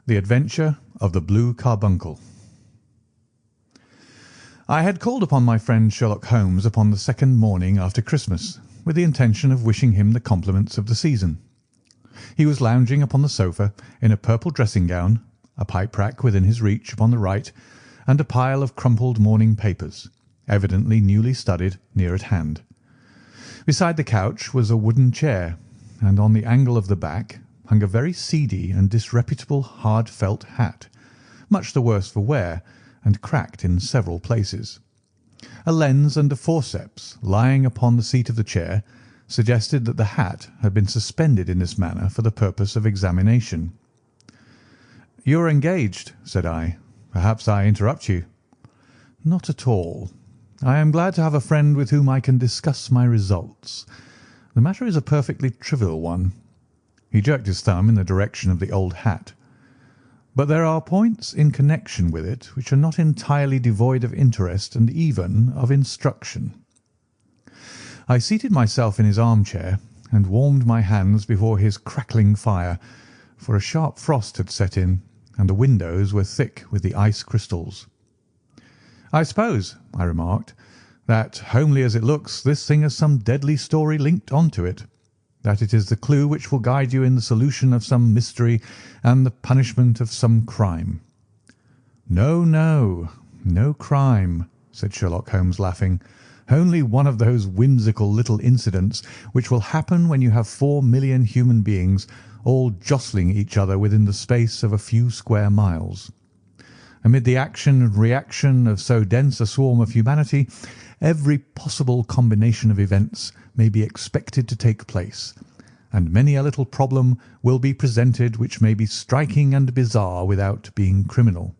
The Adventure of the Blue Carbuncle. I had called upon my friend Sherlock Holmes upon the second morning after Christmas, with the intention of wishing him the compliments of the season. He was lounging upon the sofa in a purple dressing gown, a pipe-rack within his reach upon the right, and a pile of crumpled morning papers, evidently newly studied, near at hand. Beside the couch was a wooden chair, and on the angle of the back hung a very seedy and disreputable hard felt hat, much the worse for wear, and cracked in several places. A lens and a forceps lying upon the seat of the chair suggested that the hat had been suspended in this manner for the purpose of examination. "You are engaged," said I. "Perhaps I interrupt you." "Not at all. I am glad to have a friend with whom I can discuss my results. The matter is a perfectly trivial one." He jerked his thumb in the direction of the old hat. "But there are points in connection with it which are not entirely devoid of interest and even of instruction." I seated myself in his armchair and warmed my hands before his crackling fire, for a sharp frost had set in, and the windows were thick with the ice crystals. "I suppose," I remarked, "that, homely as it looks, this thing has some deadly story linked on to it, that it is the clue which will guide you in the solution of some mystery and the punishment of some crime." "No, no, no crime," said Sherlock Holmes, laughing. "Only one of those whimsical little incidents which will happen when you have 4,000,000 human beings all jostling each other within the space of a few square miles. Amid the action and reaction of so dense a swarm of humanity, every possible combination of events may be expected to take place, and many a little problem will be presented which may be striking and bizarre without being criminal.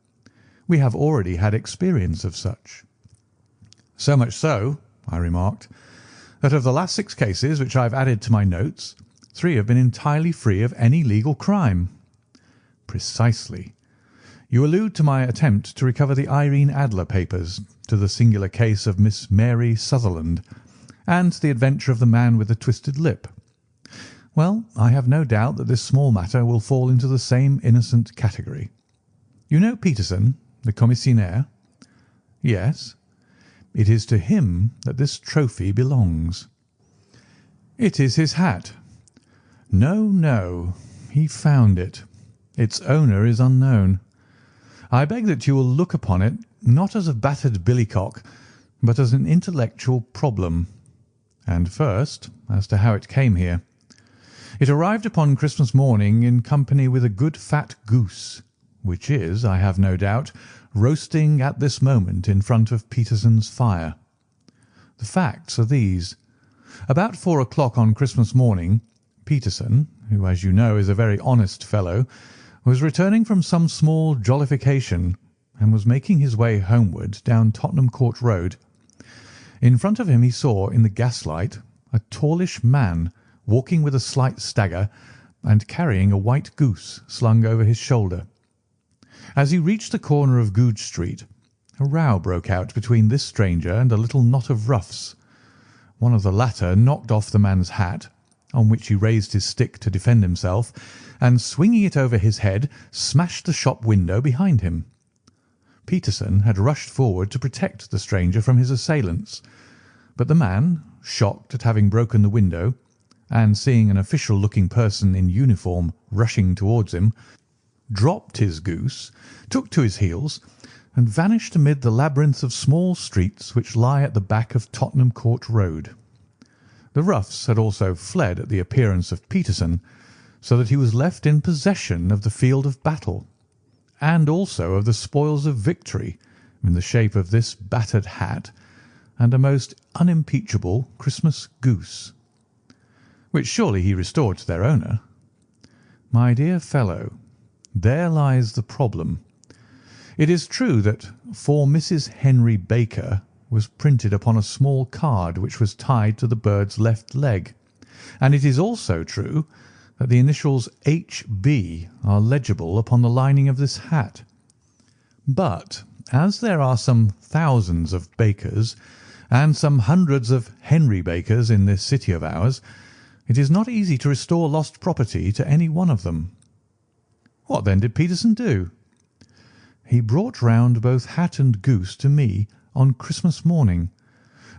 We have already had experience of such." "So much so," I remarked, "that of the last 6 cases which I have added to my notes, 3 have been entirely free of any legal crime." "Precisely. You allude to my attempt to recover the Irene Adler papers, to the singular case of Miss Mary Sutherland, and to the adventure of the man with the twisted lip. Well, I have no doubt that this small matter will fall into the same innocent category. You know Peterson, the commissionaire?" "Yes." "It is to him that this trophy belongs." "It is his hat." "No, no. He found it. Its owner is unknown. I beg that you will look upon it, not as a battered billycock, but as an intellectual problem. And first, as to how it came here. It arrived upon Christmas morning in company with a good fat goose, which is, I have no doubt, roasting at this moment in front of Peterson's fire. The facts are these. About 4 o'clock on Christmas morning, Peterson, who, as you know, is a very honest fellow, was returning from some small jollification, and was making his way homeward down Tottenham Court Road. In front of him he saw, in the gaslight, a tallish man walking with a slight stagger and carrying a white goose slung over his shoulder. As he reached the corner of Goodge Street, a row broke out between this stranger and a little knot of roughs. One of the latter knocked off the man's hat, on which he raised his stick to defend himself, and swinging it over his head, smashed the shop window behind him. Peterson had rushed forward to protect the stranger from his assailants, but the man, shocked at having broken the window, and seeing an official-looking person in uniform rushing towards him, dropped his goose, took to his heels, and vanished amid the labyrinth of small streets which lie at the back of Tottenham Court Road. The roughs had also fled at the appearance of Peterson, so that he was left in possession of the field of battle, and also of the spoils of victory in the shape of this battered hat and a most unimpeachable Christmas goose, which surely he restored to their owner. My dear fellow, there lies the problem. It is true that "For Mrs. Henry Baker" was printed upon a small card which was tied to the bird's left leg, and it is also true that the initials H.B. are legible upon the lining of this hat. But as there are some thousands of Bakers and some hundreds of Henry Bakers in this city of ours, it is not easy to restore lost property to any one of them. What then did Peterson do? He brought round both hat and goose to me on Christmas morning,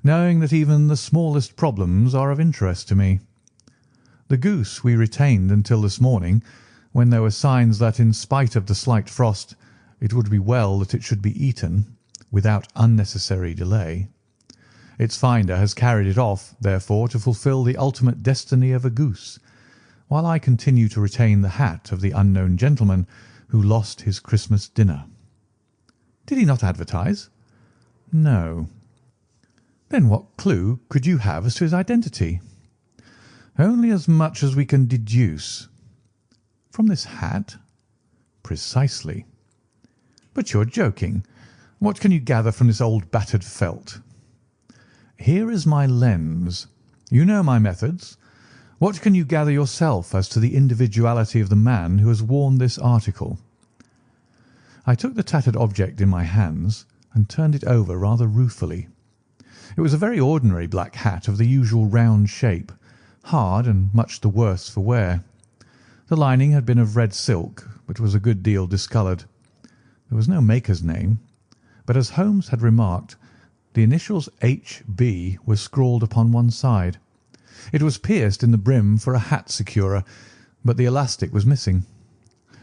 knowing that even the smallest problems are of interest to me. The goose we retained until this morning, when there were signs that, in spite of the slight frost, it would be well that it should be eaten without unnecessary delay. Its finder has carried it off, therefore, to fulfil the ultimate destiny of a goose, while I continue to retain the hat of the unknown gentleman who lost his Christmas dinner. Did he not advertise? No. Then what clue could you have as to his identity? Only as much as we can deduce. From this hat? Precisely. But you're joking. What can you gather from this old battered felt? Here is my lens. You know my methods. What can you gather yourself as to the individuality of the man who has worn this article? I took the tattered object in my hands and turned it over rather ruefully. It was a very ordinary black hat of the usual round shape, hard and much the worse for wear. The lining had been of red silk, but was a good deal discoloured. There was no maker's name, but as Holmes had remarked, the initials H.B. were scrawled upon one side. It was pierced in the brim for a hat securer, but the elastic was missing.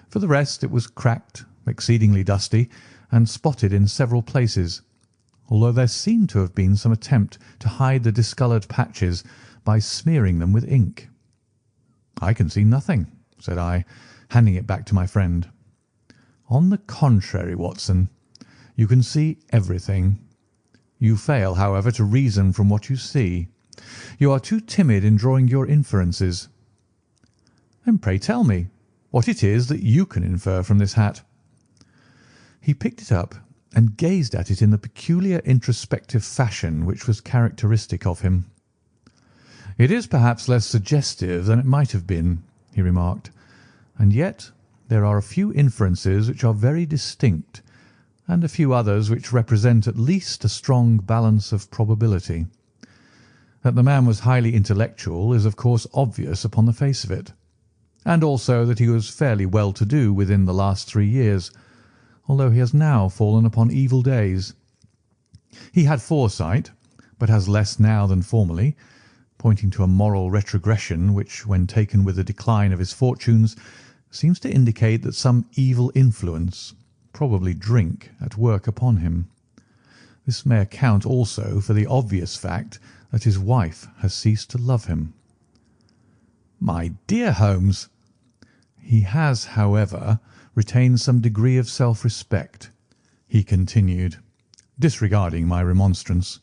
For the rest it was cracked, exceedingly dusty, and spotted in several places, although there seemed to have been some attempt to hide the discoloured patches by smearing them with ink. "I can see nothing," said I, handing it back to my friend. "On the contrary, Watson, you can see everything. You fail, however, to reason from what you see. You are too timid in drawing your inferences." "Then pray tell me what it is that you can infer from this hat." He picked it up and gazed at it in the peculiar introspective fashion which was characteristic of him. "It is perhaps less suggestive than it might have been," he remarked, "and yet there are a few inferences which are very distinct, and a few others which represent at least a strong balance of probability. That the man was highly intellectual is of course obvious upon the face of it, and also that he was fairly well-to-do within the last 3 years, although he has now fallen upon evil days. He had foresight, but has less now than formerly, pointing to a moral retrogression which, when taken with the decline of his fortunes, seems to indicate that some evil influence, probably drink, at work upon him. This may account also for the obvious fact that his wife has ceased to love him." "My dear Holmes!" "He has, however, retained some degree of self-respect," he continued, disregarding my remonstrance.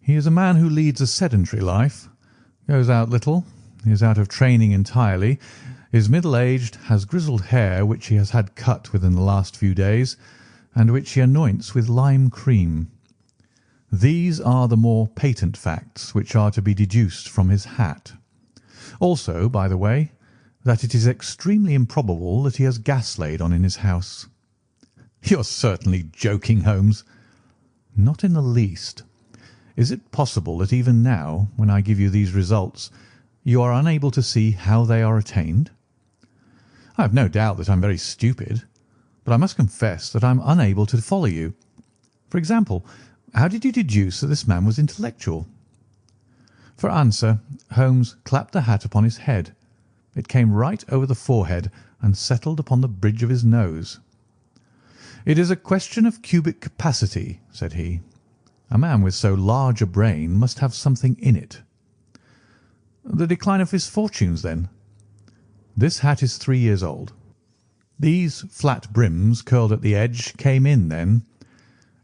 "He is a man who leads a sedentary life, goes out little, is out of training entirely, is middle-aged, has grizzled hair which he has had cut within the last few days, and which he anoints with lime cream. These are the more patent facts which are to be deduced from his hat. Also, by the way, that it is extremely improbable that he has gas laid on in his house." "You're certainly joking, Holmes." "Not in the least. Is it possible that even now, when I give you these results, you are unable to see how they are attained?" "I have no doubt that I am very stupid, but I must confess that I am unable to follow you. For example, how did you deduce that this man was intellectual?" For answer, Holmes clapped the hat upon his head. It came right over the forehead and settled upon the bridge of his nose. "It is a question of cubic capacity," said he. "A man with so large a brain must have something in it." "The decline of his fortunes, then?" "This hat is 3 years old. These flat brims curled at the edge came in then.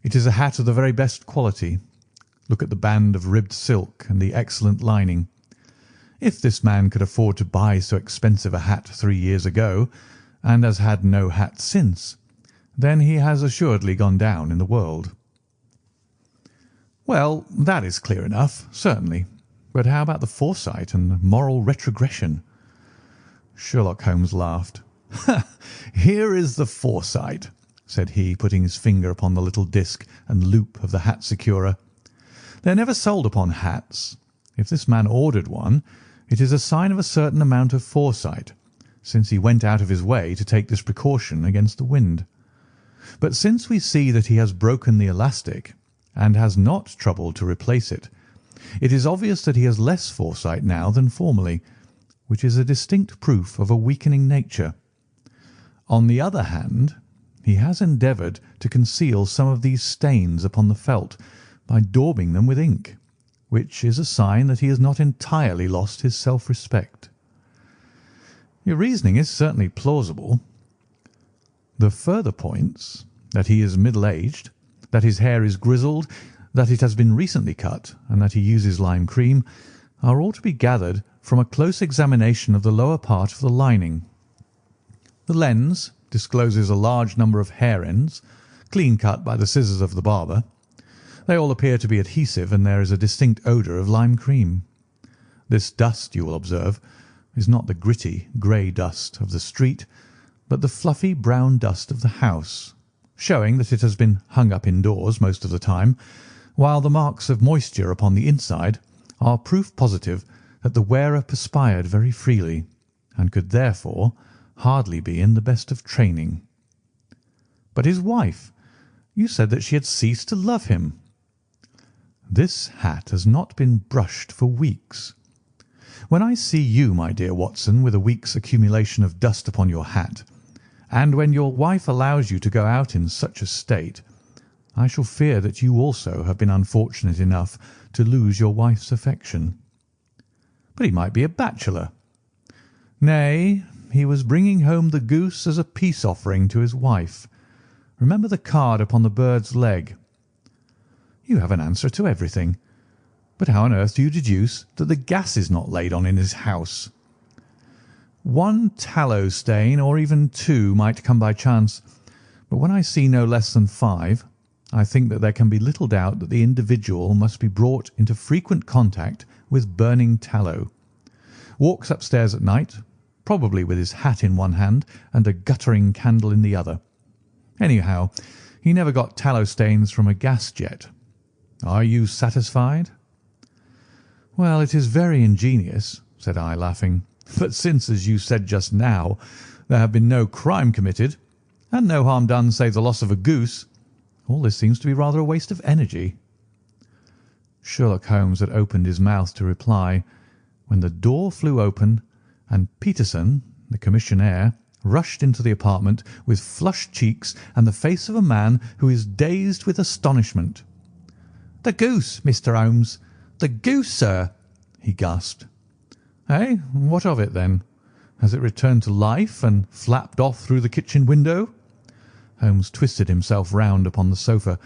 It is a hat of the very best quality. Look at the band of ribbed silk and the excellent lining. If this man could afford to buy so expensive a hat 3 years ago, and has had no hat since, then he has assuredly gone down in the world." "Well, that is clear enough, certainly. But how about the foresight and moral retrogression?" Sherlock Holmes laughed. "Here is the foresight," said he, putting his finger upon the little disc and loop of the hat securer. "They are never sold upon hats. If this man ordered one, it is a sign of a certain amount of foresight, since he went out of his way to take this precaution against the wind. But since we see that he has broken the elastic and has not troubled to replace it, it is obvious that he has less foresight now than formerly, which is a distinct proof of a weakening nature. On the other hand, he has endeavoured to conceal some of these stains upon the felt by daubing them with ink, which is a sign that he has not entirely lost his self-respect. Your reasoning is certainly plausible. The further points, that he is middle-aged, that his hair is grizzled, that it has been recently cut, and that he uses lime cream, are all to be gathered from a close examination of the lower part of the lining. The lens discloses a large number of hair ends, clean cut by the scissors of the barber. They all appear to be adhesive, and there is a distinct odour of lime cream. This dust, you will observe, is not the gritty, grey dust of the street, but the fluffy brown dust of the house, showing that it has been hung up indoors most of the time, while the marks of moisture upon the inside are proof positive that the wearer perspired very freely, and could therefore hardly be in the best of training. But his wife, you said that she had ceased to love him. This hat has not been brushed for weeks. When I see you, my dear Watson, with a week's accumulation of dust upon your hat, and when your wife allows you to go out in such a state, I shall fear that you also have been unfortunate enough to lose your wife's affection. But he might be a bachelor. Nay, he was bringing home the goose as a peace offering to his wife. Remember the card upon the bird's leg. You have an answer to everything. But how on earth do you deduce that the gas is not laid on in his house? One tallow stain, or even two, might come by chance, but when I see no less than 5, I think that there can be little doubt that the individual must be brought into frequent contact with burning tallow. Walks upstairs at night, probably with his hat in one hand and a guttering candle in the other. Anyhow, he never got tallow stains from a gas jet. Are you satisfied? Well, it is very ingenious, said I, laughing. But since, as you said just now, there have been no crime committed, and no harm done save the loss of a goose, all this seems to be rather a waste of energy. Sherlock Holmes had opened his mouth to reply, when the door flew open, and Peterson, the commissionaire, rushed into the apartment with flushed cheeks and the face of a man who is dazed with astonishment. "The goose, Mr. Holmes! The goose, sir!" he gasped. "Eh? What of it, then? Has it returned to life and flapped off through the kitchen window?" Holmes twisted himself round upon the sofa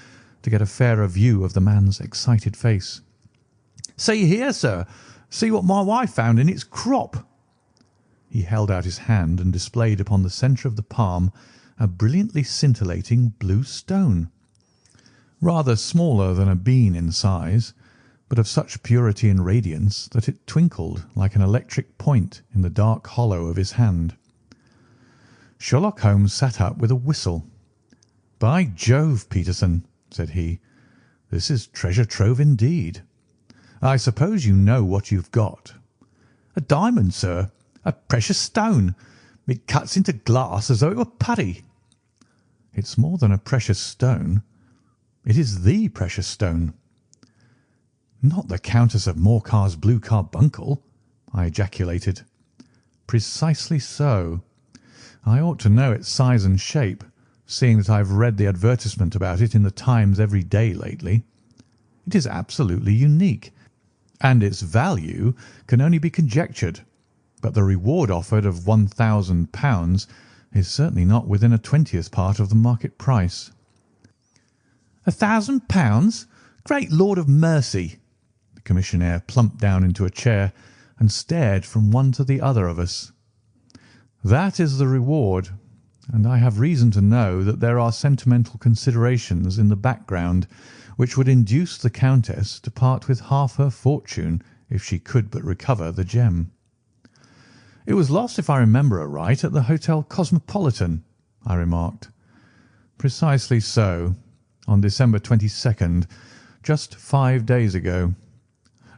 to get a fairer view of the man's excited face. "See here, sir! See what my wife found in its crop!" He held out his hand and displayed upon the centre of the palm a brilliantly scintillating blue stone, rather smaller than a bean in size, but of such purity and radiance that it twinkled like an electric point in the dark hollow of his hand. Sherlock Holmes sat up with a whistle. "By Jove, Peterson," said he, "this is treasure trove indeed. I suppose you know what you've got." "A diamond, sir. A precious stone. It cuts into glass as though it were putty." "It's more than a precious stone. It is the precious stone." "Not the Countess of Morcar's Blue Carbuncle?" I ejaculated. "Precisely so. I ought to know its size and shape, seeing that I have read the advertisement about it in the Times every day lately. It is absolutely unique, and its value can only be conjectured, but the reward offered of £1,000 is certainly not within a 20th part of the market price." £1,000? Great Lord of mercy! The commissionaire plumped down into a chair and stared from one to the other of us. "That is the reward, and I have reason to know that there are sentimental considerations in the background which would induce the Countess to part with half her fortune if she could but recover the gem." "It was lost, if I remember aright, at the Hotel Cosmopolitan," I remarked. "Precisely so, on December 22nd, just 5 days ago.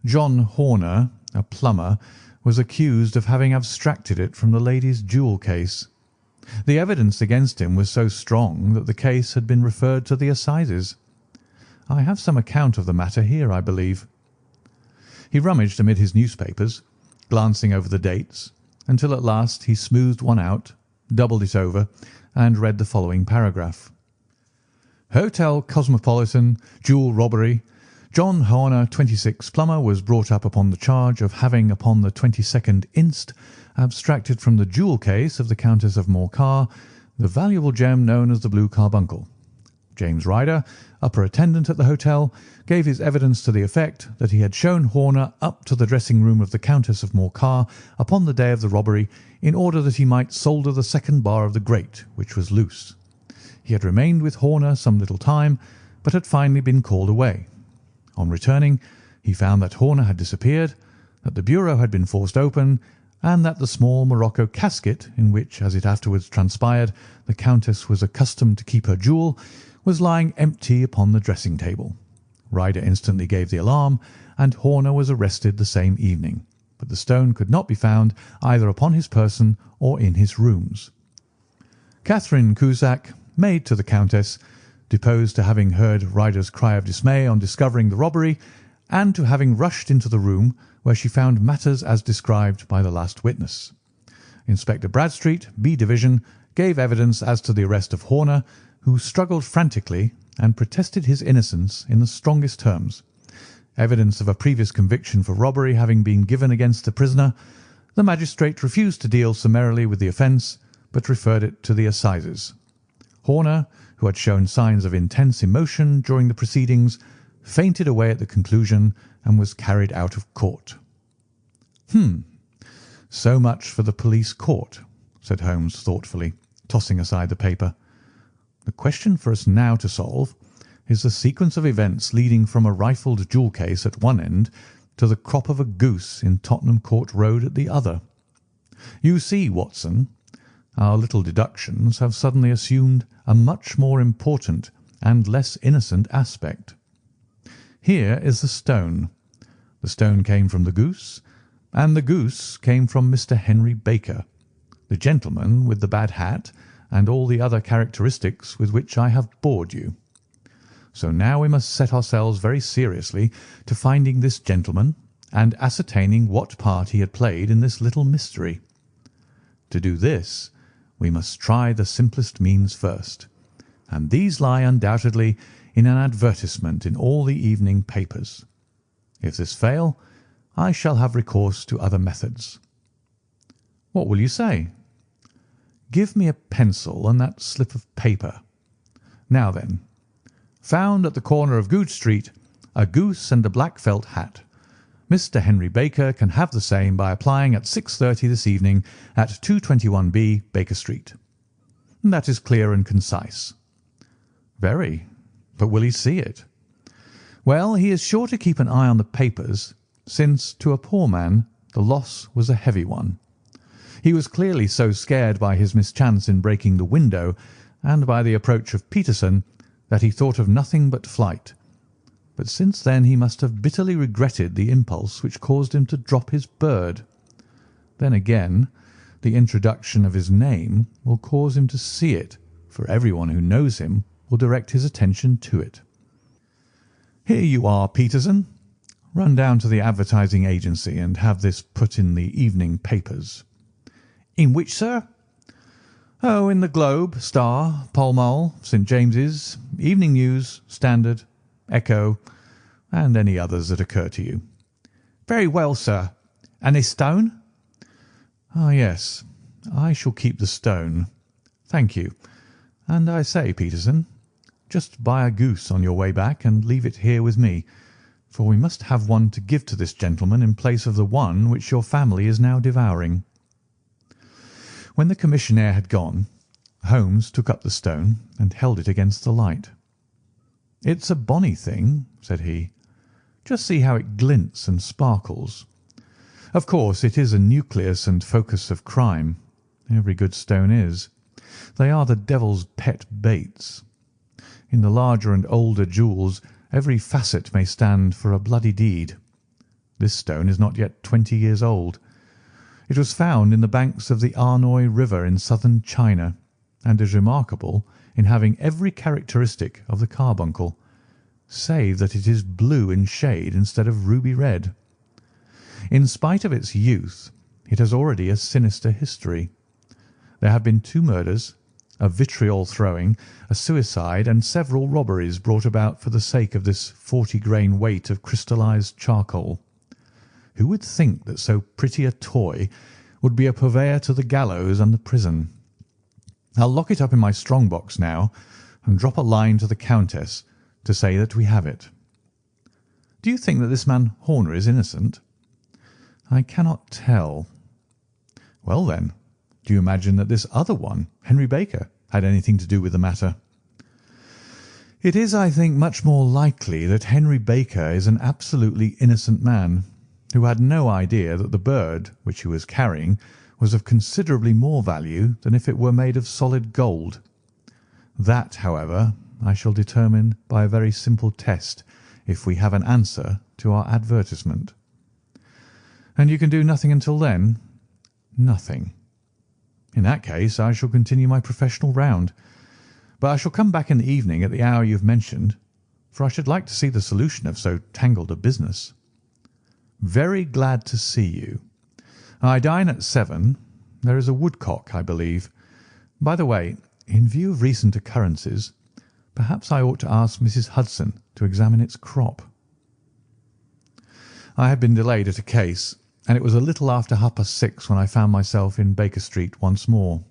John Horner, a plumber, was accused of having abstracted it from the lady's jewel case. The evidence against him was so strong that the case had been referred to the assizes. I have some account of the matter here, I believe." He rummaged amid his newspapers, glancing over the dates, until at last he smoothed one out, doubled it over, and read the following paragraph. "Hotel Cosmopolitan, jewel robbery. John Horner, 26, plumber, was brought up upon the charge of having, upon the 22nd inst., abstracted from the jewel case of the Countess of Morcar the valuable gem known as the Blue Carbuncle. James Ryder, upper attendant at the hotel, gave his evidence to the effect that he had shown Horner up to the dressing-room of the Countess of Morcar upon the day of the robbery in order that he might solder the second bar of the grate, which was loose. He had remained with Horner some little time, but had finally been called away. On returning, he found that Horner had disappeared, that the bureau had been forced open, and that the small morocco casket, in which, as it afterwards transpired, the Countess was accustomed to keep her jewel, was lying empty upon the dressing-table. Ryder instantly gave the alarm, and Horner was arrested the same evening, but the stone could not be found either upon his person or in his rooms. Catherine Cusack, maid to the Countess, deposed to having heard Ryder's cry of dismay on discovering the robbery, and to having rushed into the room where she found matters as described by the last witness. Inspector Bradstreet, B Division, gave evidence as to the arrest of Horner, who struggled frantically and protested his innocence in the strongest terms. Evidence of a previous conviction for robbery having been given against the prisoner, the magistrate refused to deal summarily with the offence, but referred it to the assizes. Horner, who had shown signs of intense emotion during the proceedings, fainted away at the conclusion and was carried out of court. So much for the police court," said Holmes thoughtfully, tossing aside the paper. "The question for us now to solve is the sequence of events leading from a rifled jewel case at one end to the crop of a goose in Tottenham Court Road at the other. You see, Watson, our little deductions have suddenly assumed a much more important and less innocent aspect. Here is the stone. The stone came from the goose, and the goose came from Mr. Henry Baker, the gentleman with the bad hat and all the other characteristics with which I have bored you. So now we must set ourselves very seriously to finding this gentleman and ascertaining what part he had played in this little mystery. To do this, we must try the simplest means first, and these lie undoubtedly in an advertisement in all the evening papers. If this fail, I shall have recourse to other methods. What will you say? Give me a pencil and that slip of paper. Now then, found at the corner of Goodge Street a goose and a black felt hat. Mr. Henry Baker can have the same by applying at 6:30 this evening at 221B Baker Street. That is clear and concise. Very. But will he see it? Well, he is sure to keep an eye on the papers, since to a poor man the loss was a heavy one. He was clearly so scared by his mischance in breaking the window and by the approach of Peterson that he thought of nothing but flight. But since then he must have bitterly regretted the impulse which caused him to drop his bird. Then again, the introduction of his name will cause him to see it, for everyone who knows him will direct his attention to it. Here you are, Peterson. Run down to the advertising agency and have this put in the evening papers. In which, sir? Oh, in the Globe, Star, Pall Mall, St. James's, Evening News, Standard, Echo, and any others that occur to you. Very well, sir. And this stone? Ah, yes. I shall keep the stone. Thank you. And I say, Peterson, just buy a goose on your way back and leave it here with me, for we must have one to give to this gentleman in place of the one which your family is now devouring. When the commissionaire had gone, Holmes took up the stone and held it against the light. "It's a bonny thing," said he. "Just see how it glints and sparkles. Of course, it is a nucleus and focus of crime. Every good stone is. They are the devil's pet baits. In the larger and older jewels, every facet may stand for a bloody deed. This stone is not yet 20 years old. It was found in the banks of the Arnoy River in southern China, and is remarkable in having every characteristic of the carbuncle, save that it is blue in shade instead of ruby red. In spite of its youth, it has already a sinister history. There have been 2 murders, a vitriol throwing, a suicide, and several robberies brought about for the sake of this 40-grain weight of crystallized charcoal. Who would think that so pretty a toy would be a purveyor to the gallows and the prison? I'll lock it up in my strong box now and drop a line to the Countess to say that we have it. Do you think that this man Horner is innocent? I cannot tell. Well then, do you imagine that this other one, Henry Baker, had anything to do with the matter? It is, I think, much more likely that Henry Baker is an absolutely innocent man, who had no idea that the bird which he was carrying was of considerably more value than if it were made of solid gold. That, however, I shall determine by a very simple test if we have an answer to our advertisement. And you can do nothing until then? Nothing. In that case, I shall continue my professional round, but I shall come back in the evening at the hour you have mentioned, for I should like to see the solution of so tangled a business. Very glad to see you. I dine at 7. There is a woodcock, I believe. By the way, in view of recent occurrences, perhaps I ought to ask Mrs. Hudson to examine its crop. I had been delayed at a case, and it was a little after 6:30 when I found myself in Baker Street once more.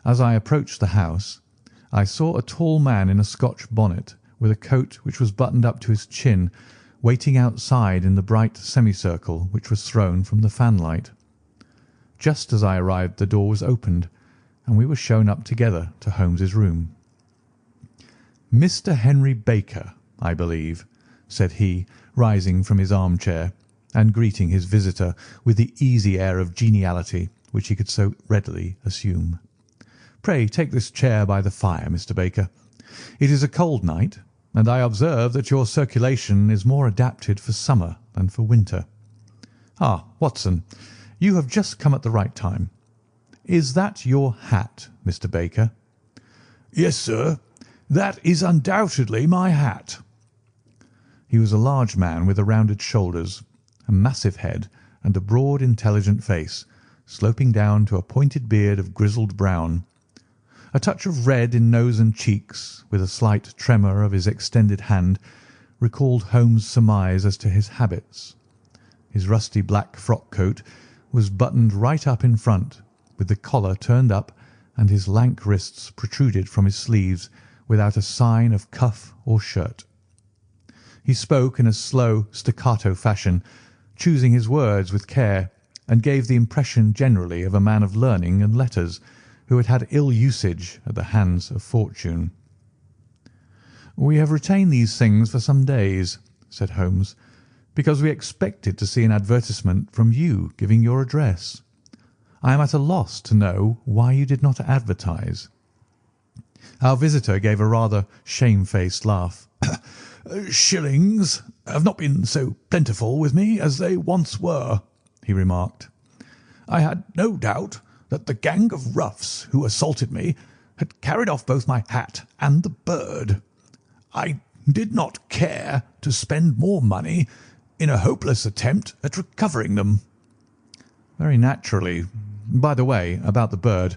As I approached the house, I saw a tall man in a Scotch bonnet, with a coat which was buttoned up to his chin, waiting outside in the bright semicircle which was thrown from the fanlight. Just as I arrived, the door was opened, and we were shown up together to Holmes's room. "Mr. Henry Baker, I believe," said he, rising from his armchair, and greeting his visitor with the easy air of geniality which he could so readily assume. "Pray take this chair by the fire, Mr. Baker. It is a cold night, and I observe that your circulation is more adapted for summer than for winter. Ah, Watson, you have just come at the right time. Is that your hat, Mr. Baker?" "Yes, sir, that is undoubtedly my hat." He was a large man with a rounded shoulders, a massive head, and a broad, intelligent face, sloping down to a pointed beard of grizzled brown. A touch of red in nose and cheeks, with a slight tremor of his extended hand, recalled Holmes' surmise as to his habits. His rusty black frock coat was buttoned right up in front, with the collar turned up, and his lank wrists protruded from his sleeves without a sign of cuff or shirt. He spoke in a slow, staccato fashion, choosing his words with care, and gave the impression generally of a man of learning and letters who had had ill usage at the hands of fortune. "We have retained these things for some days," said Holmes, "because we expected to see an advertisement from you giving your address. I am at a loss to know why you did not advertise." Our visitor gave a rather shamefaced laugh. "Shillings have not been so plentiful with me as they once were," he remarked. "I had no doubt that the gang of roughs who assaulted me had carried off both my hat and the bird. I did not care to spend more money in a hopeless attempt at recovering them." "Very naturally. By the way, about the bird,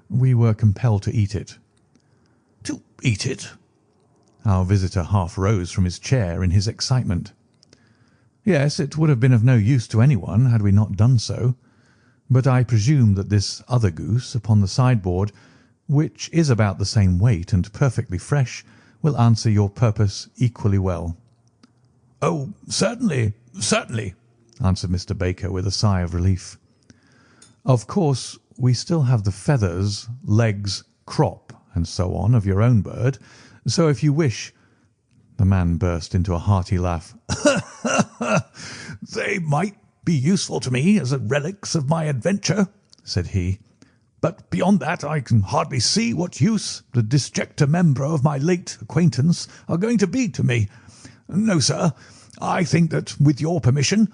we were compelled to eat it." "To eat it?" Our visitor half rose from his chair in his excitement. "Yes, it would have been of no use to anyone had we not done so. But I presume that this other goose upon the sideboard, which is about the same weight and perfectly fresh, will answer your purpose equally well." "Oh, certainly, certainly," answered Mr. Baker with a sigh of relief. "Of course, we still have the feathers, legs, crop, and so on of your own bird, so if you wish—" The man burst into a hearty laugh. "They might be useful to me as relics of my adventure," said he, "but beyond that I can hardly see what use the disjecta membra of my late acquaintance are going to be to me. No, sir, I think that, with your permission,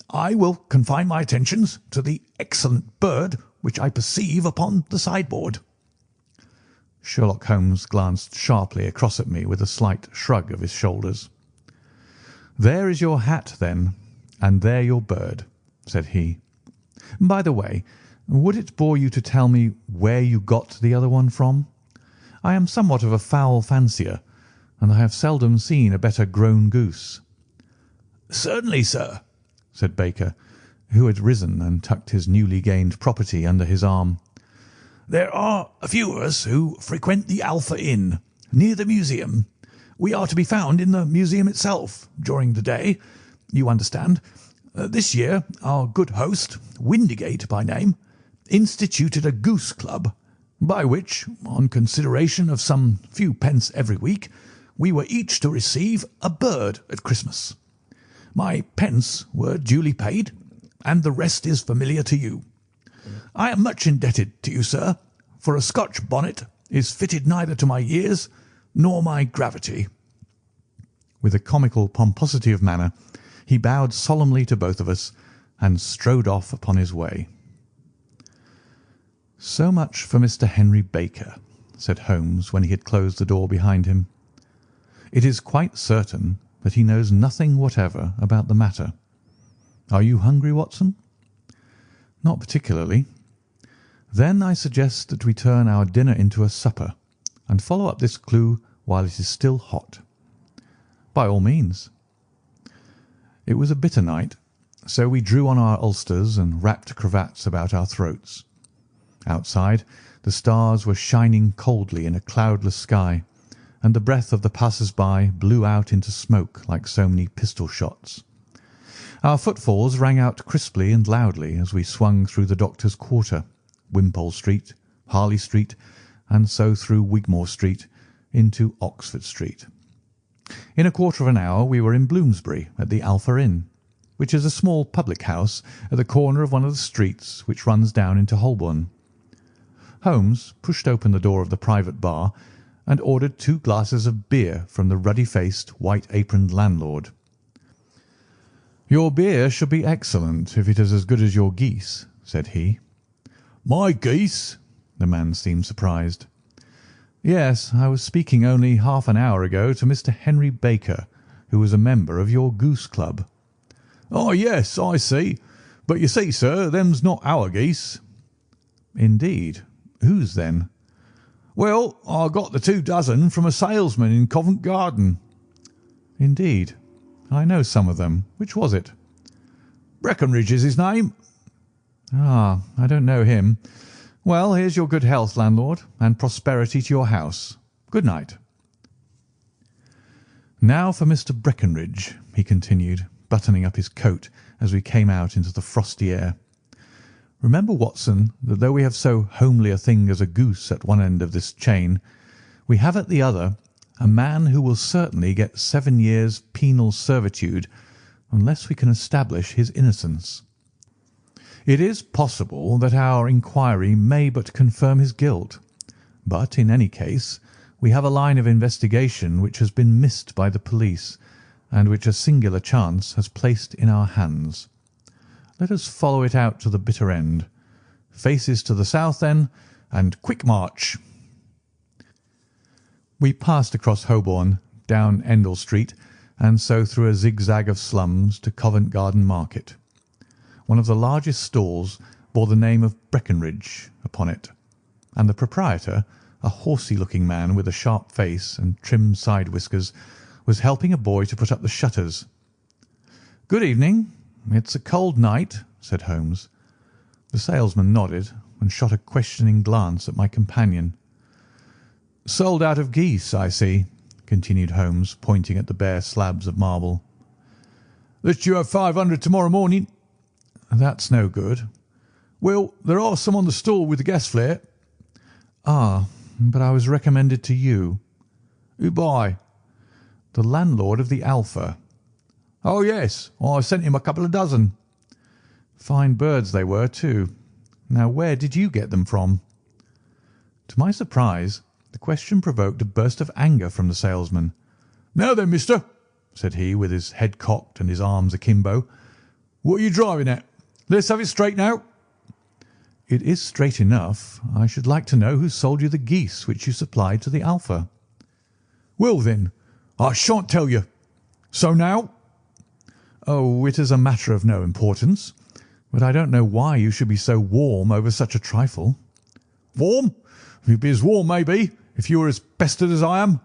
I will confine my attentions to the excellent bird which I perceive upon the sideboard." Sherlock Holmes glanced sharply across at me with a slight shrug of his shoulders. "There is your hat, then, and there your bird," said he. "By the way, would it bore you to tell me where you got the other one from? I am somewhat of a fowl fancier, and I have seldom seen a better grown goose." "Certainly, sir," said Baker, who had risen and tucked his newly gained property under his arm. "There are a few of us who frequent the Alpha Inn, near the museum. We are to be found in the museum itself during the day, you understand. This year our good host, Windigate by name, instituted a goose club, by which, on consideration of some few pence every week, we were each to receive a bird at Christmas. My pence were duly paid, and the rest is familiar to you. I am much indebted to you, sir, for a Scotch bonnet is fitted neither to my years nor my gravity." With a comical pomposity of manner, he bowed solemnly to both of us and strode off upon his way. "So much for Mr. Henry Baker," said Holmes when he had closed the door behind him. "It is quite certain that he knows nothing whatever about the matter. Are you hungry, Watson?" "Not particularly." "Then I suggest that we turn our dinner into a supper, and follow up this clue while it is still hot." "By all means." It was a bitter night, so we drew on our ulsters and wrapped cravats about our throats. Outside, the stars were shining coldly in a cloudless sky, and the breath of the passers-by blew out into smoke like so many pistol shots. Our footfalls rang out crisply and loudly as we swung through the Doctor's Quarter, Wimpole Street, Harley Street, and so through Wigmore Street into Oxford Street. In a quarter of an hour we were in Bloomsbury at the Alpha Inn, which is a small public house at the corner of one of the streets which runs down into Holborn. Holmes pushed open the door of the private bar and ordered 2 glasses of beer from the ruddy-faced, white-aproned landlord. "Your beer should be excellent if it is as good as your geese," said he. "My geese?" The man seemed surprised. "Yes, I was speaking only half an hour ago to Mr. Henry Baker, who was a member of your goose club." "Oh, yes, I see. But you see, sir, them's not our geese." "Indeed. Whose, then?" "Well, I got the 2 dozen from a salesman in Covent Garden." "Indeed. I know some of them. Which was it?" "Breckenridge is his name." "Ah, I don't know him. Well, here's your good health, landlord, and prosperity to your house. Good night." "Now for Mr. Breckenridge," he continued, buttoning up his coat as we came out into the frosty air. "Remember, Watson, that though we have so homely a thing as a goose at one end of this chain, we have at the other a man who will certainly get 7 years' penal servitude unless we can establish his innocence. It is possible that our inquiry may but confirm his guilt, but in any case we have a line of investigation which has been missed by the police, and which a singular chance has placed in our hands. Let us follow it out to the bitter end. Faces to the south, then, and quick march." We passed across Holborn, down Endell Street, and so through a zigzag of slums to Covent Garden Market. One of the largest stalls bore the name of Breckenridge upon it, and the proprietor, a horsey-looking man with a sharp face and trim side whiskers, was helping a boy to put up the shutters. "Good evening. It's a cold night," said Holmes. The salesman nodded and shot a questioning glance at my companion. "Sold out of geese, I see," continued Holmes, pointing at the bare slabs of marble. "Let you have 500 tomorrow morning." "That's no good." "Well, there are some on the stall with the gas flare." "Ah, but I was recommended to you." "Who by?" "The landlord of the Alpha." "Oh, yes, I sent him a couple of dozen." "Fine birds they were, too. Now, where did you get them from?" To my surprise, the question provoked a burst of anger from the salesman. "Now then, mister," said he, with his head cocked and his arms akimbo, What are you driving at? Let's have it straight now." "It is straight enough. I should like to know who sold you the geese which you supplied to the Alpha." "Well, then, I shan't tell you. So now?" "Oh, it is a matter of no importance. But I don't know why you should be so warm over such a trifle." "Warm? You'd be as warm, maybe, if you were as pestered as I am.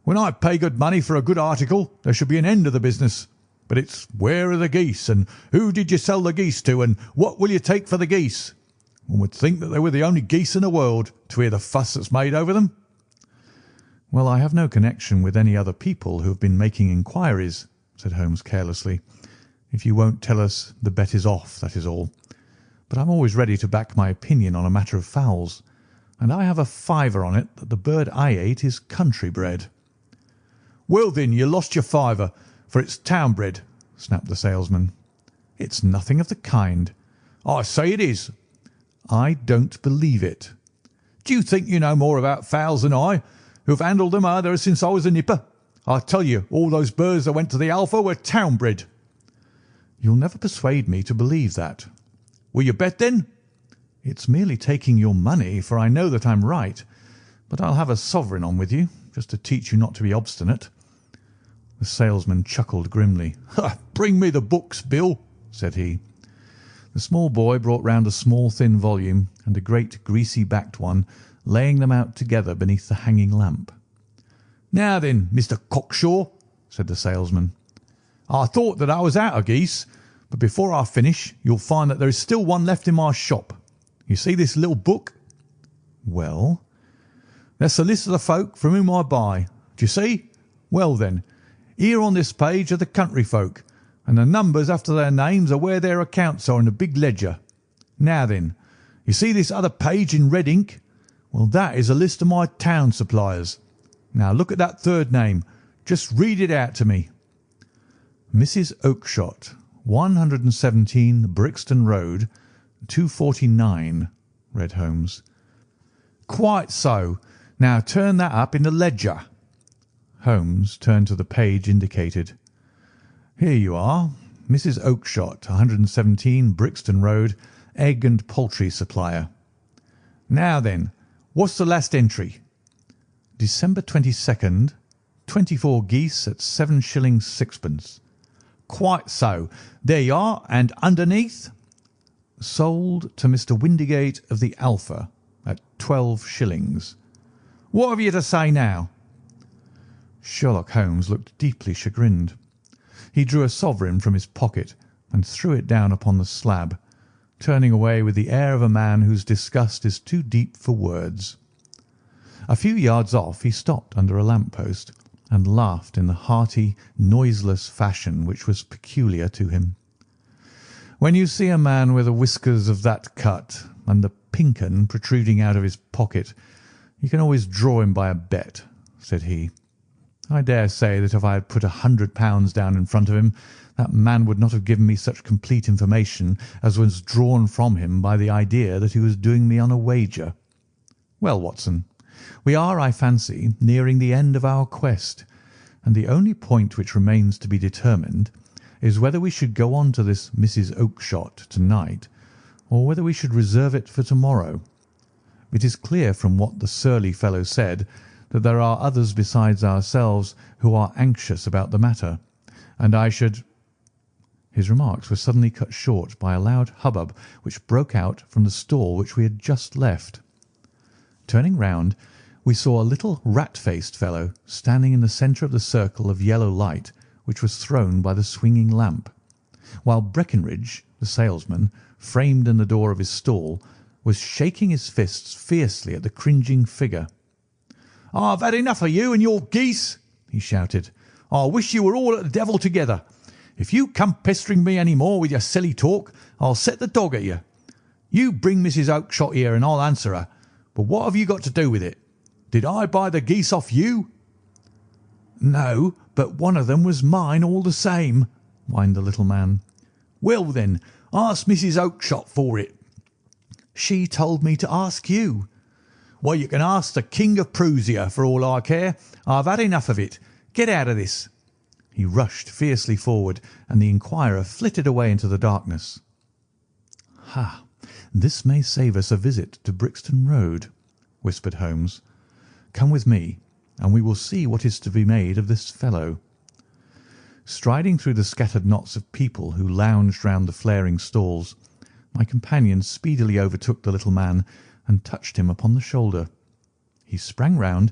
When I pay good money for a good article, there should be an end of the business. But it's where are the geese, and who did you sell the geese to, and what will you take for the geese? One would think that they were the only geese in the world, to hear the fuss that's made over them." "Well, I have no connection with any other people who have been making inquiries," said Holmes carelessly. "If you won't tell us, the bet is off, that is all. But I'm always ready to back my opinion on a matter of fowls, and I have a fiver on it that the bird I ate is country bred." "Well, then, you lost your fiver, for it's town bred," snapped the salesman. "It's nothing of the kind." "I say it is." "I don't believe it." "Do you think you know more about fowls than I, who have handled them ever since I was a nipper? I tell you, all those birds that went to the Alpha were town bred." "You'll never persuade me to believe that." "Will you bet, then?" "It's merely taking your money, for I know that I'm right. But I'll have a sovereign on with you, just to teach you not to be obstinate." The salesman chuckled grimly. "Bring me the books, Bill," said he. The small boy brought round a small thin volume and a great greasy-backed one, laying them out together beneath the hanging lamp. "Now then, Mr. Cockshaw," said the salesman, "I thought that I was out of geese, but before I finish you'll find that there is still one left in my shop. You see this little book? "Well?" "That's the list of the folk from whom I buy. Do you see? Well, then, here on this page are the country folk, and the numbers after their names are where their accounts are in the big ledger. Now then, you see this other page in red ink? Well, that is a list of my town suppliers. Now look at that third name. Just read it out to me." "Mrs. Oakshott, 117 Brixton Road, 249, read Holmes. "Quite so. Now turn that up in the ledger." Holmes turned to the page indicated. "Here you are. Mrs. Oakshott, 117 Brixton Road, egg and poultry supplier." "Now then, what's the last entry?" "December 22nd, 24 geese at 7 shillings 6pence." "Quite so. There you are. And underneath?" "Sold to Mr. Windigate of the Alpha at 12 shillings." "What have you to say now?" Sherlock Holmes looked deeply chagrined. He drew a sovereign from his pocket and threw it down upon the slab, turning away with the air of a man whose disgust is too deep for words. A few yards off he stopped under a lamp-post and laughed in the hearty, noiseless fashion which was peculiar to him. "When you see a man with the whiskers of that cut and the pink 'un protruding out of his pocket, you can always draw him by a bet," said he. "I dare say that if I had put £100 down in front of him, that man would not have given me such complete information as was drawn from him by the idea that he was doing me on a wager. Well, Watson, we are, I fancy, nearing the end of our quest, and the only point which remains to be determined is whether we should go on to this Mrs. Oakshott to-night, or whether we should reserve it for to-morrow. It is clear from what the surly fellow said that there are others besides ourselves who are anxious about the matter, and I should—" His remarks were suddenly cut short by a loud hubbub which broke out from the stall which we had just left. Turning round, we saw a little rat-faced fellow standing in the centre of the circle of yellow light which was thrown by the swinging lamp, while Breckinridge, the salesman, framed in the door of his stall, was shaking his fists fiercely at the cringing figure. "I've had enough of you and your geese," he shouted. "I wish you were all at the devil together. If you come pestering me any more with your silly talk, I'll set the dog at you. You bring Mrs. Oakshott here and I'll answer her. But what have you got to do with it? Did I buy the geese off you?" "No, but one of them was mine all the same," whined the little man. "Well, then, ask Mrs. Oakshott for it." "She told me to ask you." "Well, you can ask the King of Prussia for all I care. I've had enough of it. Get out of this." He rushed fiercely forward, and the inquirer flitted away into the darkness. "Ha! This may save us a visit to Brixton Road," whispered Holmes. "Come with me, and we will see what is to be made of this fellow." Striding through the scattered knots of people who lounged round the flaring stalls, my companion speedily overtook the little man and touched him upon the shoulder. He sprang round,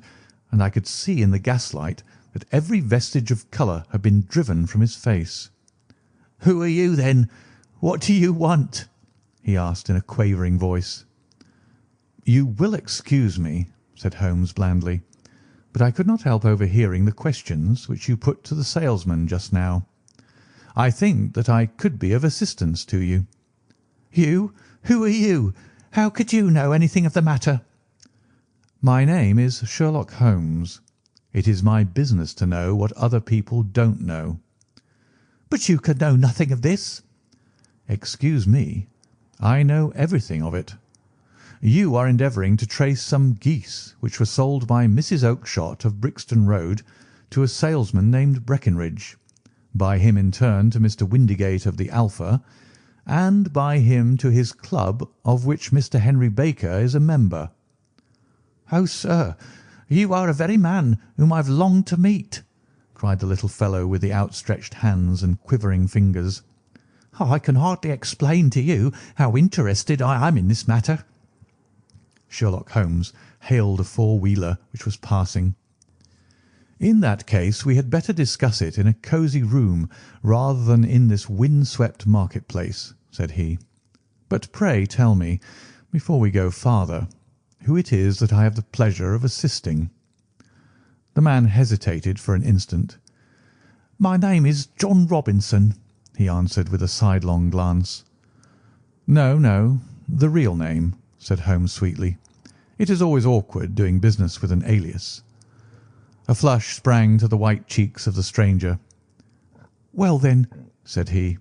and I could see in the gaslight that every vestige of colour had been driven from his face. "Who are you, then? What do you want?" he asked in a quavering voice. "You will excuse me," said Holmes blandly, "but I could not help overhearing the questions which you put to the salesman just now. I think that I could be of assistance to you." "You? Who are you? How could you know anything of the matter?" "My name is Sherlock Holmes. It is my business to know what other people don't know." "But you could know nothing of this." "Excuse me, I know everything of it. You are endeavouring to trace some geese which were sold by Mrs. Oakshott of Brixton Road to a salesman named Breckinridge, by him in turn to Mr. Windigate of the Alpha, and by him to his club of which Mr. Henry Baker is a member." "Oh, sir, you are the very man whom I have longed to meet," cried the little fellow with the outstretched hands and quivering fingers. "I can hardly explain to you how interested I am in this matter." Sherlock Holmes hailed a four-wheeler which was passing. "In that case we had better discuss it in a cosy room rather than in this wind-swept market-place," said he. "But pray tell me, before we go farther, who it is that I have the pleasure of assisting." The man hesitated for an instant. "My name is John Robinson," he answered with a sidelong glance. "No, no, the real name," said Holmes sweetly. "It is always awkward doing business with an alias." A flush sprang to the white cheeks of the stranger. "Well, then," said he,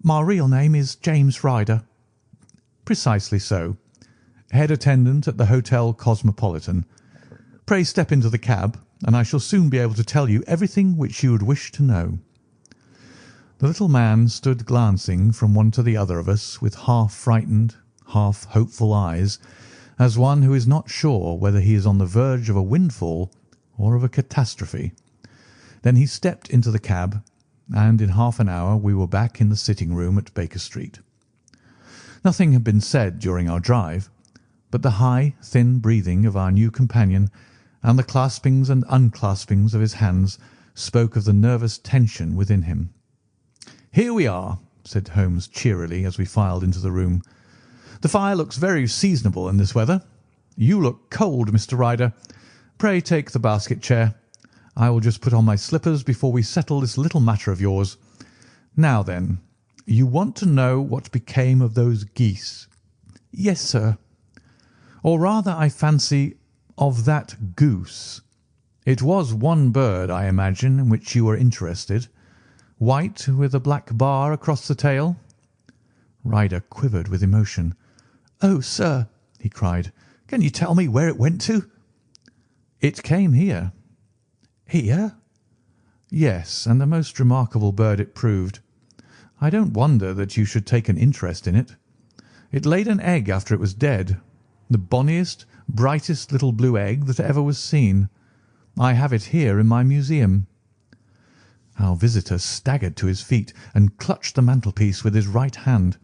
"my real name is James Ryder." "Precisely so. Head attendant at the Hotel Cosmopolitan. Pray step into the cab, and I shall soon be able to tell you everything which you would wish to know." The little man stood glancing from one to the other of us with half frightened, half hopeful eyes, as one who is not sure whether he is on the verge of a windfall or of a catastrophe. Then he stepped into the cab, and in half an hour we were back in the sitting-room at Baker Street. Nothing had been said during our drive, but the high, thin breathing of our new companion and the claspings and unclaspings of his hands spoke of the nervous tension within him. "Here we are," said Holmes cheerily as we filed into the room. "The fire looks very seasonable in this weather. You look cold, Mr. Ryder. Pray take the basket chair. I will just put on my slippers before we settle this little matter of yours. Now then, you want to know what became of those geese?" "Yes, sir." "Or rather, I fancy, of that goose. It was one bird, I imagine, in which you were interested. White with a black bar across the tail?" Ryder quivered with emotion. "Oh, sir," he cried, "can you tell me where it went to?" "It came here." "Here?" "Yes, and a most remarkable bird it proved. I don't wonder that you should take an interest in it. It laid an egg after it was dead, the bonniest, brightest little blue egg that ever was seen. I have it here in my museum." Our visitor staggered to his feet and clutched the mantelpiece with his right hand.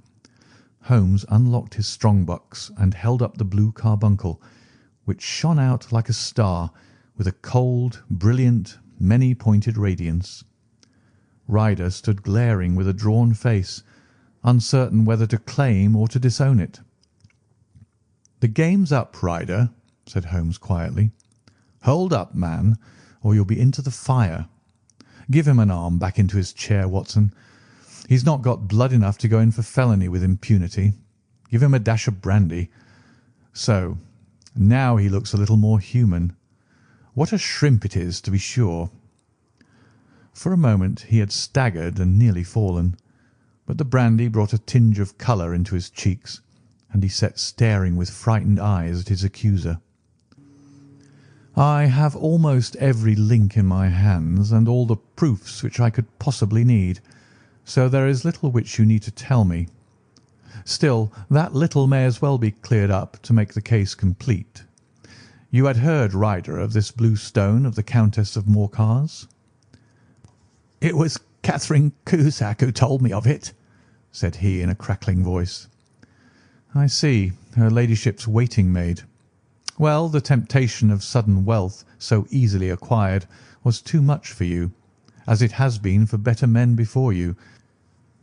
Holmes unlocked his strong-box and held up the Blue Carbuncle, which shone out like a star with a cold, brilliant, many-pointed radiance. Ryder stood glaring with a drawn face, uncertain whether to claim or to disown it. "The game's up, Ryder," said Holmes quietly. "Hold up, man, or you'll be into the fire. Give him an arm back into his chair, Watson. He's not got blood enough to go in for felony with impunity. Give him a dash of brandy. So, now he looks a little more human. What a shrimp it is, to be sure." For a moment he had staggered and nearly fallen, but the brandy brought a tinge of colour into his cheeks, and he sat staring with frightened eyes at his accuser. I have almost every link in my hands and all the proofs which I could possibly need, so there is little which you need to tell me. Still, that little may as well be cleared up to make the case complete. You had heard, Ryder, of this blue stone of the Countess of Morcar's?" "It was Catherine Cusack who told me of it," said he in a crackling voice. "I see, her ladyship's waiting maid. Well, the temptation of sudden wealth so easily acquired was too much for you, as it has been for better men before you,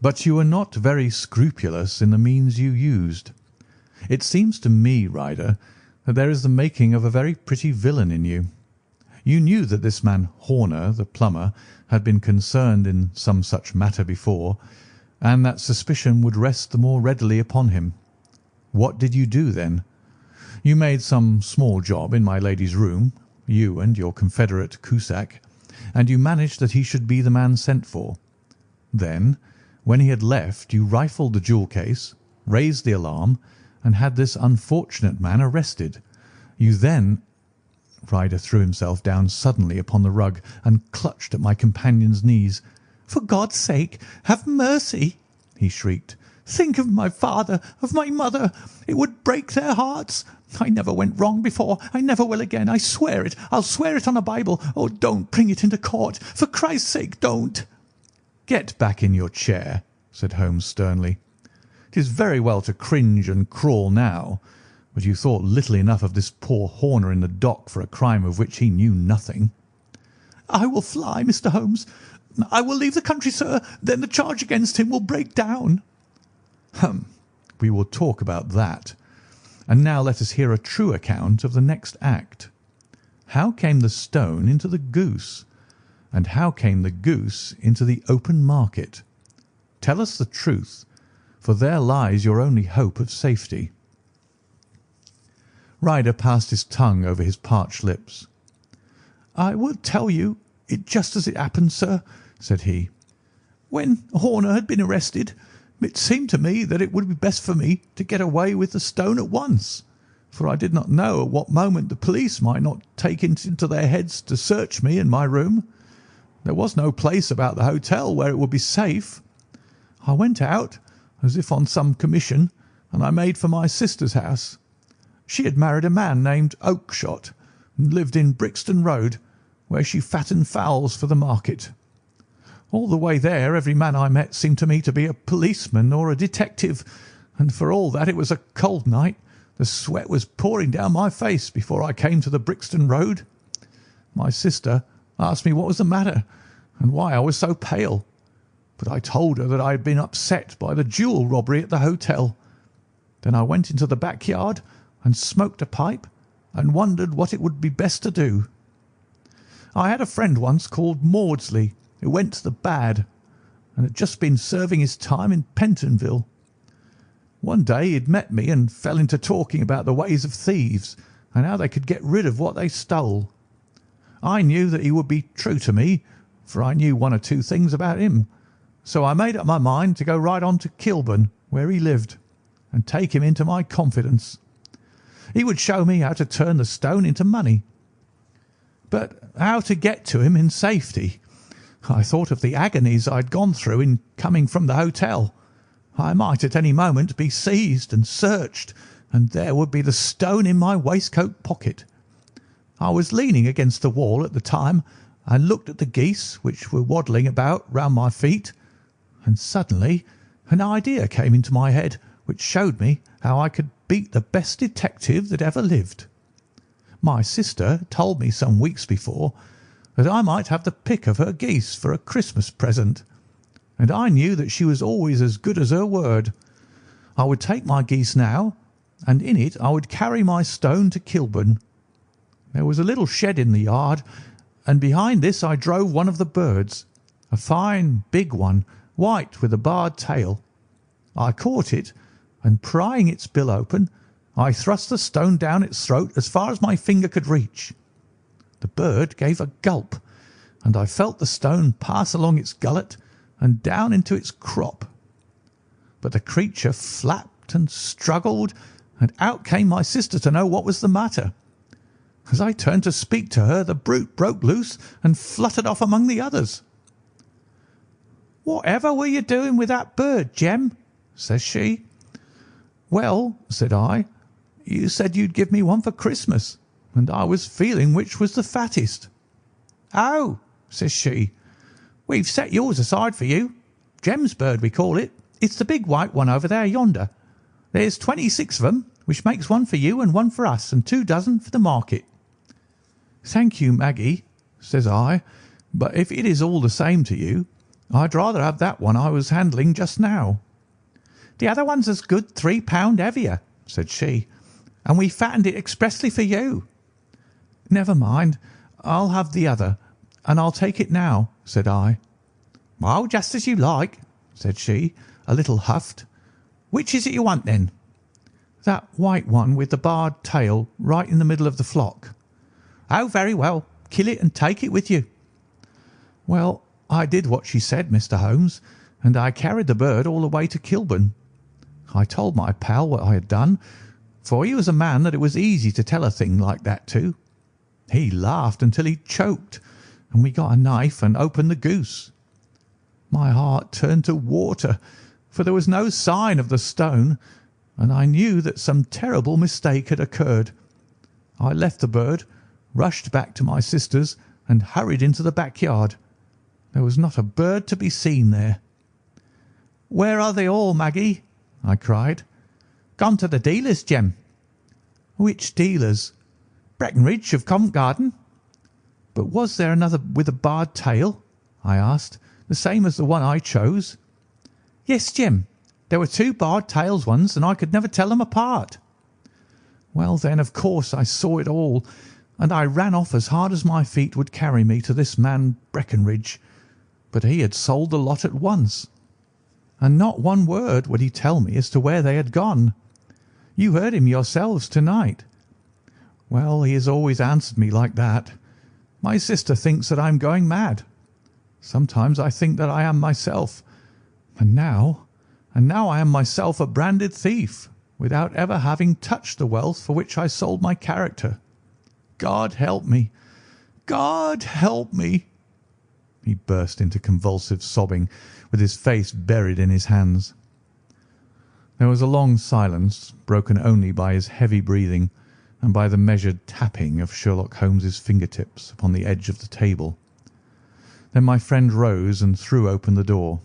but you were not very scrupulous in the means you used. It seems to me, Ryder, that there is the making of a very pretty villain in you. You knew that this man Horner, the plumber, had been concerned in some such matter before, and that suspicion would rest the more readily upon him. What did you do then? You made some small job in my lady's room, you and your confederate Cusack, and you managed that he should be the man sent for. Then, when he had left, you rifled the jewel case, raised the alarm, and had this unfortunate man arrested. You then—" Ryder threw himself down suddenly upon the rug and clutched at my companion's knees. "For God's sake, have mercy!" he shrieked. "Think of my father, of my mother. It would break their hearts. I never went wrong before. I never will again. I swear it. I'll swear it on a Bible. Oh, don't bring it into court. For Christ's sake, don't." "Get back in your chair," said Holmes sternly. "It is very well to cringe and crawl now, but you thought little enough of this poor Horner in the dock for a crime of which he knew nothing." "I will fly, Mr. Holmes. I will leave the country, sir. Then the charge against him will break down." We will talk about that. And now let us hear a true account of the next act. How came the stone into the goose? And how came the goose into the open market? Tell us the truth, for there lies your only hope of safety." Ryder passed his tongue over his parched lips. "I will tell you it just as it happened, sir," said he. "When Horner had been arrested, it seemed to me that it would be best for me to get away with the stone at once, for I did not know at what moment the police might not take it into their heads to search me in my room. There was no place about the hotel where it would be safe. I went out, as if on some commission, and I made for my sister's house. She had married a man named Oakshott, and lived in Brixton Road, where she fattened fowls for the market. All the way there every man I met seemed to me to be a policeman or a detective, and for all that it was a cold night, the sweat was pouring down my face before I came to the Brixton Road. My sister asked me what was the matter and why I was so pale, but I told her that I had been upset by the jewel robbery at the hotel. Then I went into the backyard and smoked a pipe and wondered what it would be best to do. I had a friend once called Maudsley, who went to the bad, and had just been serving his time in Pentonville. One day he had met me and fell into talking about the ways of thieves and how they could get rid of what they stole. I knew that he would be true to me, for I knew one or two things about him, so I made up my mind to go right on to Kilburn, where he lived, and take him into my confidence. He would show me how to turn the stone into money. But how to get to him in safety? I thought of the agonies I had gone through in coming from the hotel. I might at any moment be seized and searched, and there would be the stone in my waistcoat pocket. I was leaning against the wall at the time and looked at the geese which were waddling about round my feet, and suddenly an idea came into my head which showed me how I could beat the best detective that ever lived. My sister told me some weeks before that I might have the pick of her geese for a Christmas present, and I knew that she was always as good as her word. I would take my geese now, and in it I would carry my stone to Kilburn. There was a little shed in the yard, and behind this I drove one of the birds, a fine big one, white with a barred tail. I caught it, and prying its bill open, I thrust the stone down its throat as far as my finger could reach. The bird gave a gulp, and I felt the stone pass along its gullet and down into its crop. But the creature flapped and struggled, and out came my sister to know what was the matter. As I turned to speak to her, the brute broke loose and fluttered off among the others. "Whatever were you doing with that bird, Jem?" says she. "Well," said I, "you said you'd give me one for Christmas, and I was feeling which was the fattest." "Oh," says she, "we've set yours aside for you. Jem's bird, we call it. It's the big white one over there yonder. There's 26 of 'em, which makes one for you and one for us, and 2 dozen for the market." "Thank you, Maggie," says I, "but if it is all the same to you, I'd rather have that one I was handling just now." "The other one's as good 3 pound heavier," said she, "and we fattened it expressly for you." "Never mind, I'll have the other, and I'll take it now," said I. "Oh, just as you like," said she, a little huffed. "Which is it you want, then?" "That white one with the barred tail right in the middle of the flock." "Oh, very well. Kill it and take it with you." Well, I did what she said, Mr. Holmes, and I carried the bird all the way to Kilburn. I told my pal what I had done, for he was a man that it was easy to tell a thing like that to. He laughed until he choked, and we got a knife and opened the goose. My heart turned to water, for there was no sign of the stone, and I knew that some terrible mistake had occurred. I left the bird, rushed back to my sister's, and hurried into the backyard. There was not a bird to be seen there. "Where are they all, Maggie?" I cried. "Gone to the dealer's, Jem." "Which dealer's?" "Breckenridge of Covent Garden." "But was there another with a barred tail?" I asked, "the same as the one I chose?" "Yes, Jem. There were 2 barred tails once, and I could never tell them apart." Well, then, of course, I saw it all, and I ran off as hard as my feet would carry me to this man Breckenridge, but he had sold the lot at once, and not one word would he tell me as to where they had gone. You heard him yourselves to-night. Well, he has always answered me like that. My sister thinks that I am going mad. Sometimes I think that I am myself, and now I am myself a branded thief, without ever having touched the wealth for which I sold my character. God help me! God help me!" He burst into convulsive sobbing, with his face buried in his hands. There was a long silence, broken only by his heavy breathing and by the measured tapping of Sherlock Holmes's fingertips upon the edge of the table. Then my friend rose and threw open the door.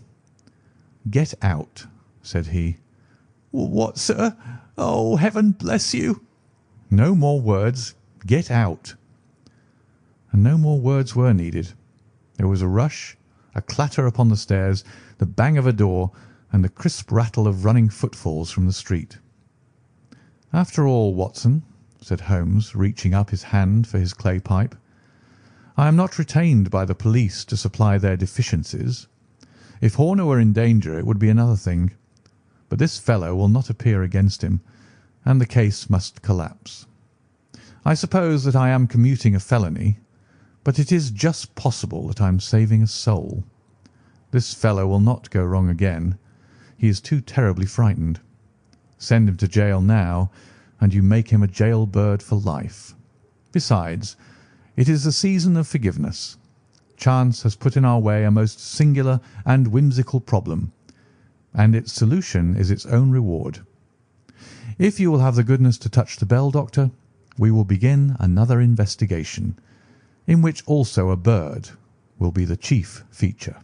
"Get out," said he. "What, sir? Oh, heaven bless you!" "No more words. Get out." And no more words were needed. There was a rush, a clatter upon the stairs, the bang of a door, and the crisp rattle of running footfalls from the street. "After all, Watson," said Holmes, reaching up his hand for his clay pipe, "I am not retained by the police to supply their deficiencies. If Horner were in danger it would be another thing, but this fellow will not appear against him, and the case must collapse. I suppose that I am commuting a felony, but it is just possible that I am saving a soul. This fellow will not go wrong again. He is too terribly frightened. Send him to jail now, and you make him a jail bird for life. Besides, it is the season of forgiveness. Chance has put in our way a most singular and whimsical problem, and its solution is its own reward. If you will have the goodness to touch the bell, Doctor, we will begin another investigation, in which also a bird will be the chief feature."